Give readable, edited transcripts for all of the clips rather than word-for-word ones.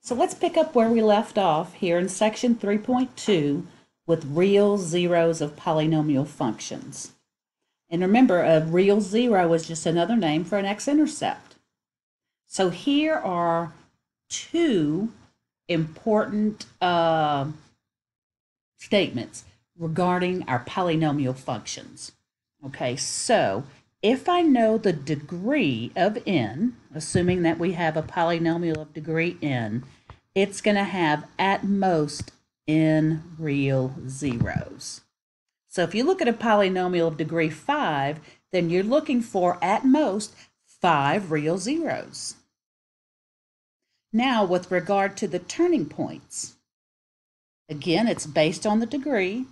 So let's pick up where we left off here in section 3.2 with real zeros of polynomial functions. And remember, a real zero is just another name for an x-intercept. So here are two important statements regarding our polynomial functions. Okay, so if I know the degree of n, assuming that we have a polynomial of degree n, it's going to have at most n real zeros. So if you look at a polynomial of degree 5, then you're looking for at most 5 real zeros. Now, with regard to the turning points, again, it's based on the degree.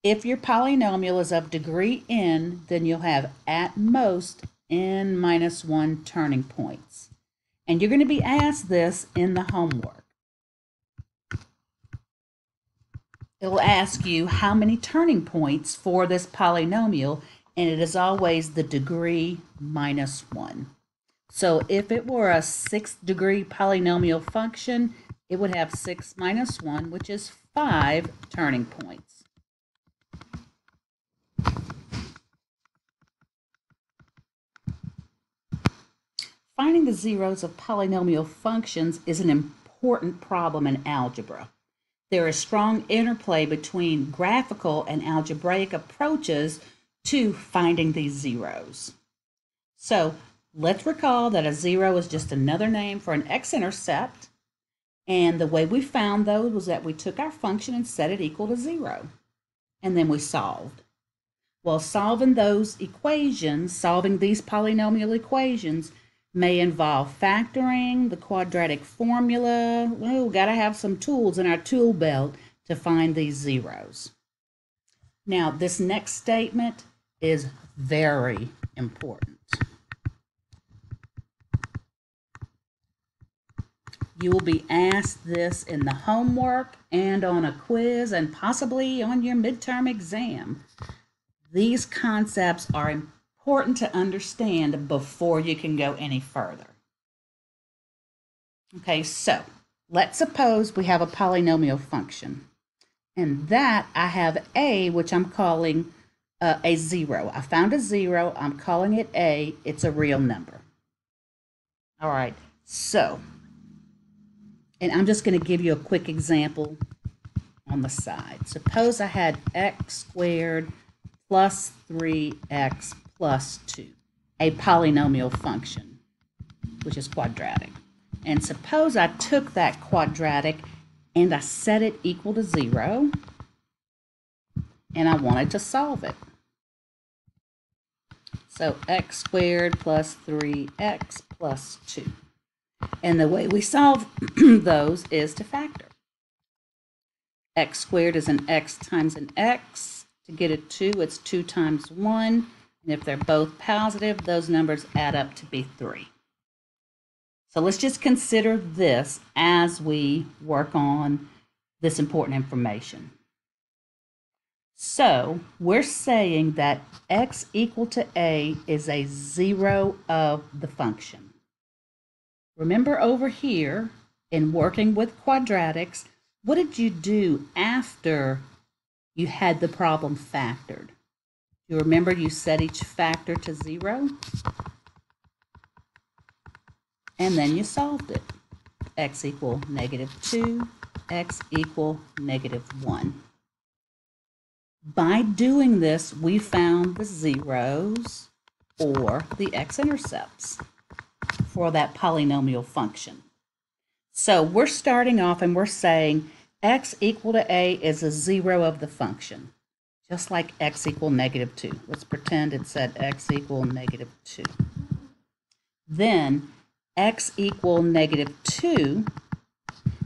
If your polynomial is of degree n, then you'll have at most n minus 1 turning points. And you're going to be asked this in the homework. It will ask you how many turning points for this polynomial, and it is always the degree minus 1. So if it were a 6th degree polynomial function, it would have 6 minus 1, which is 5 turning points. Finding the zeros of polynomial functions is an important problem in algebra. There is strong interplay between graphical and algebraic approaches to finding these zeros. So let's recall that a zero is just another name for an x-intercept, and the way we found those was that we took our function and set it equal to 0, and then we solved. Well, solving those equations, solving these polynomial equations, may involve factoring, the quadratic formula. Well, we've got to have some tools in our tool belt to find these zeros. Now, this next statement is very important. You will be asked this in the homework and on a quiz and possibly on your midterm exam. These concepts are important to understand before you can go any further. Okay, so let's suppose we have a polynomial function, and that I have a, which I'm calling a 0. I found a 0, I'm calling it a, it's a real number. All right, so, and I'm just going to give you a quick example on the side. Suppose I had x squared plus 3x plus 2, a polynomial function, which is quadratic. And suppose I took that quadratic and I set it equal to 0, and I wanted to solve it. So x squared plus 3x plus 2. And the way we solve those is to factor. X squared is an x times an x. To get a 2, it's 2 times 1. And if they're both positive, those numbers add up to be 3. So let's just consider this as we work on this important information. So we're saying that x equal to a is a 0 of the function. Remember over here in working with quadratics, what did you do after you had the problem factored? You remember you set each factor to 0, and then you solved it. X equal -2, x equal -1. By doing this, we found the zeros or the x-intercepts for that polynomial function. So we're starting off and we're saying x equal to a is a 0 of the function, just like x equal -2. Let's pretend it said x equal -2. Then x equal -2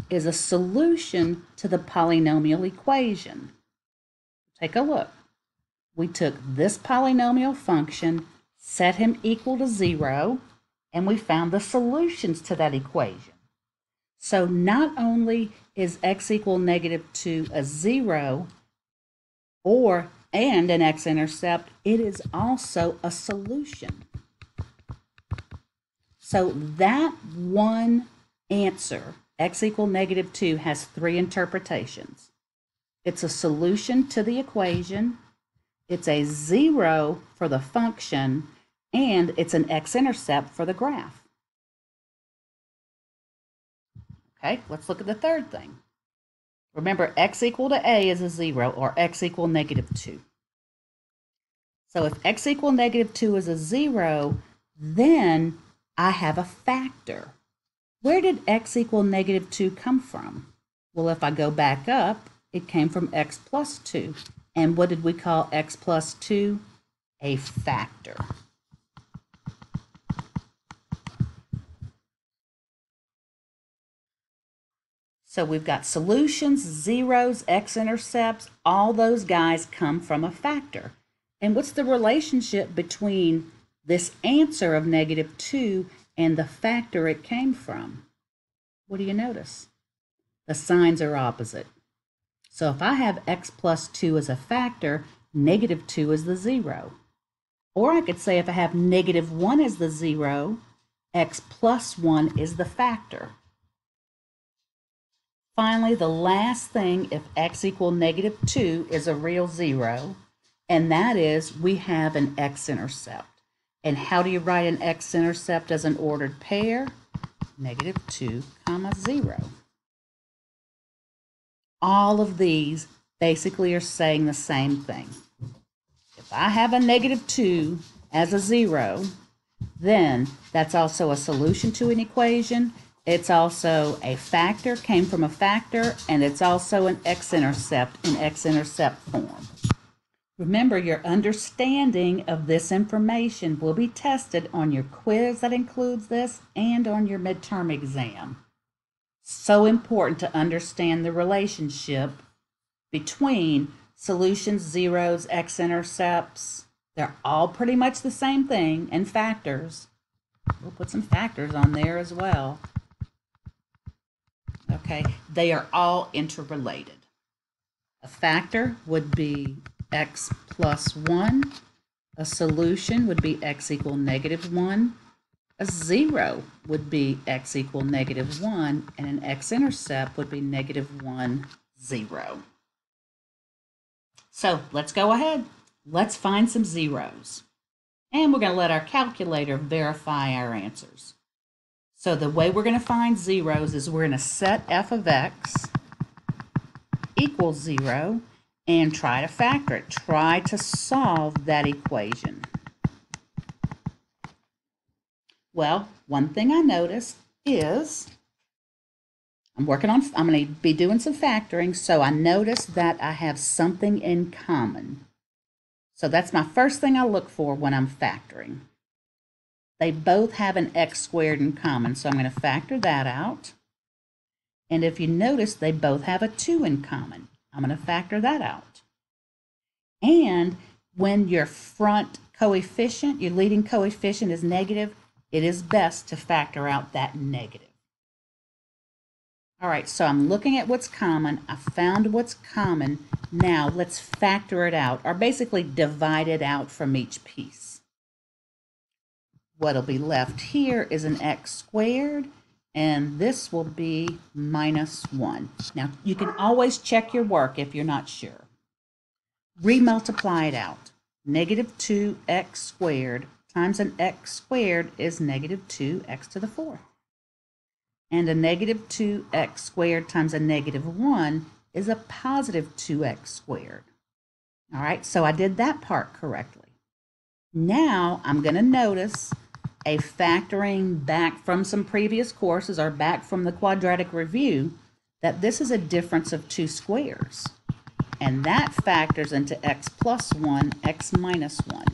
is a solution to the polynomial equation. Take a look. We took this polynomial function, set him equal to 0, and we found the solutions to that equation. So not only is x equal -2 a 0 and an x-intercept, it is also a solution. So that one answer, x equal negative 2 has three interpretations. It's a solution to the equation, it's a zero for the function, and it's an x-intercept for the graph. Okay, let's look at the third thing. Remember, x equal to a is a 0, or x equal negative 2. So if x equal negative 2 is a 0, then I have a factor. Where did x equal negative 2 come from? Well, if I go back up, it came from x plus 2. And what did we call x plus 2? A factor. So we've got solutions, zeros, x-intercepts, all those guys come from a factor. And what's the relationship between this answer of negative 2 and the factor it came from? What do you notice? The signs are opposite. So if I have x plus 2 as a factor, negative 2 is the 0. Or I could say if I have negative 1 as the 0, x plus 1 is the factor. Finally, the last thing, if x equal negative 2 is a real 0, and that is we have an x-intercept. And how do you write an x-intercept as an ordered pair? Negative 2, 0. All of these basically are saying the same thing. If I have a negative 2 as a 0, then that's also a solution to an equation. It's also a factor, came from a factor, and it's also an x-intercept in x-intercept form. Remember, your understanding of this information will be tested on your quiz that includes this and on your midterm exam. So important to understand the relationship between solutions, zeros, x-intercepts. They're all pretty much the same thing, and factors. We'll put some factors on there as well. Okay, they are all interrelated. A factor would be x plus 1. A solution would be x equal negative 1. A 0 would be x equal negative 1. And an x-intercept would be negative 1, 0. So let's go ahead. Let's find some zeros. And we're going to let our calculator verify our answers. So the way we're going to find zeros is we're going to set f of x equals 0 and try to factor it. Try to solve that equation. Well, one thing I noticed is I'm going to be doing some factoring, so I noticed that I have something in common. So that's my first thing I look for when I'm factoring. They both have an x squared in common, so I'm going to factor that out. And if you notice, they both have a 2 in common. I'm going to factor that out. And when your front coefficient, your leading coefficient is negative, it is best to factor out that negative. All right, so I'm looking at what's common. I found what's common. Now let's factor it out, or basically divide it out from each piece. What'll be left here is an x squared, and this will be minus 1. Now, you can always check your work if you're not sure. Remultiply it out. Negative 2x squared times an x squared is negative 2x to the 4th. And a negative 2x squared times a negative 1 is a positive 2x squared. All right, so I did that part correctly. Now I'm going to notice a factoring back from some previous courses or back from the quadratic review that this is a difference of 2 squares. And that factors into x plus 1, x minus 1.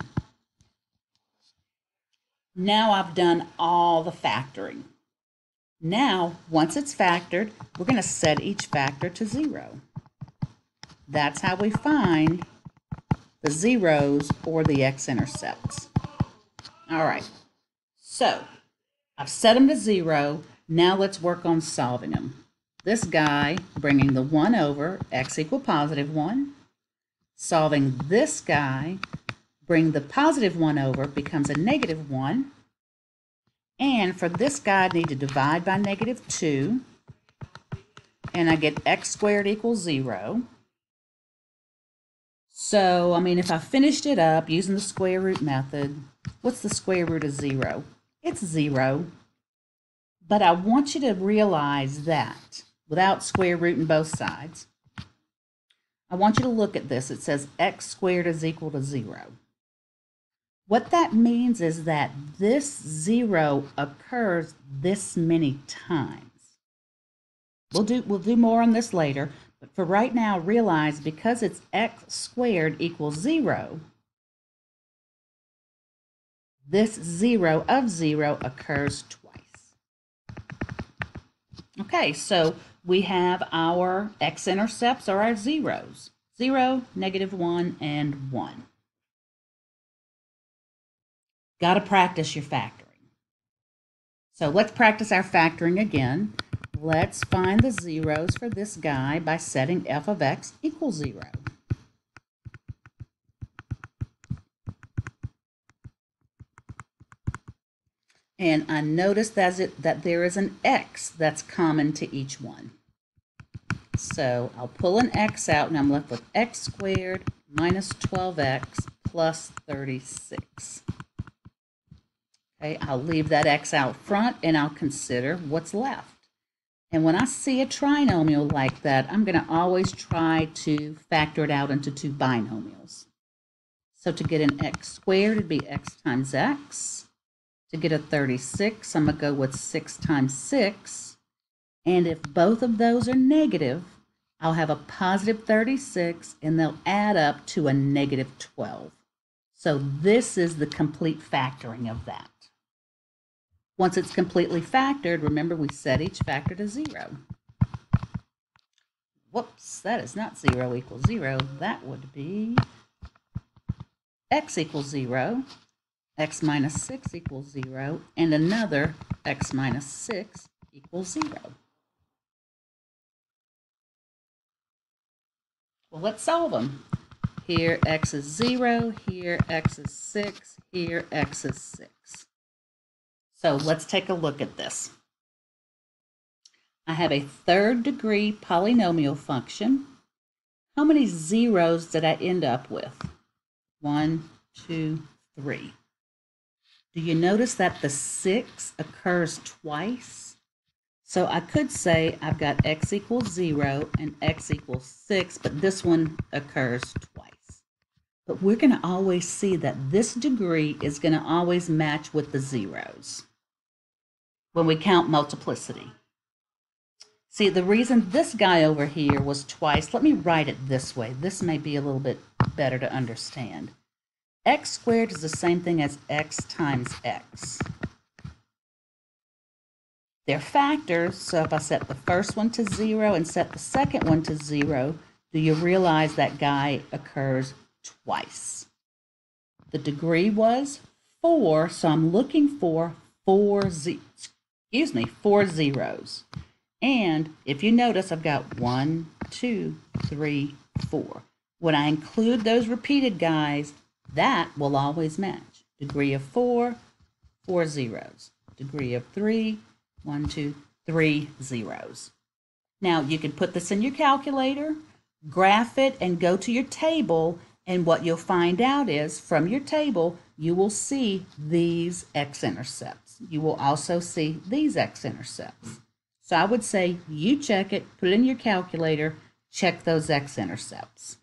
Now I've done all the factoring. Now, once it's factored, we're going to set each factor to 0. That's how we find the zeros or the x-intercepts. All right, so I've set them to 0. Now let's work on solving them. This guy, bringing the 1 over, x equal positive 1. Solving this guy, bring the positive 1 over, becomes a negative 1. And for this guy, I need to divide by negative 2. and I get x squared equals 0. So, I mean, if I finished it up using the square root method, what's the square root of 0? It's 0. But I want you to realize that, without square rooting both sides, I want you to look at this. It says x squared is equal to 0. What that means is that this 0 occurs this many times. We'll do more on this later, but for right now, realize because it's x squared equals 0, this 0 of 0 occurs twice. Okay, so we have our x-intercepts or our zeros. 0, -1, and 1. Got to practice your factoring. So let's practice our factoring again. Let's find the zeros for this guy by setting f of x equals 0. And I noticed that there is an x that's common to each one. So I'll pull an x out, and I'm left with x squared minus 12x plus 36. Okay, I'll leave that x out front, and I'll consider what's left. And when I see a trinomial like that, I'm going to always try to factor it out into two binomials. So to get an x squared, it'd be x times x. To get a 36, I'm going to go with 6 times 6. And if both of those are negative, I'll have a positive 36, and they'll add up to a negative 12. So this is the complete factoring of that. Once it's completely factored, remember we set each factor to 0. Whoops, that is not 0 equals 0. That would be x equals 0, x minus 6 equals 0, and another x minus 6 equals 0. Well, let's solve them. Here x is 0, here x is 6, here x is 6. So let's take a look at this. I have a third degree polynomial function. How many zeros did I end up with? 1, 2, 3. Do you notice that the 6 occurs twice? So I could say I've got x equals 0 and x equals 6, but this one occurs twice. But we're going to always see that this degree is going to always match with the zeros when we count multiplicity. See, the reason this guy over here was twice, let me write it this way. This may be a little bit better to understand. X squared is the same thing as x times x. They're factors, so if I set the first one to 0 and set the second one to 0, do you realize that guy occurs twice? The degree was 4, so I'm looking for 4 zeros. And if you notice, I've got 1, 2, 3, 4. When I include those repeated guys, that will always match. Degree of 4, 4 zeros. Degree of 3, 1, 2, 3 zeros. Now, you can put this in your calculator, graph it, and go to your table, and what you'll find out is, from your table, you will see these x-intercepts. You will also see these x-intercepts. So I would say you check it, put it in your calculator, check those x-intercepts.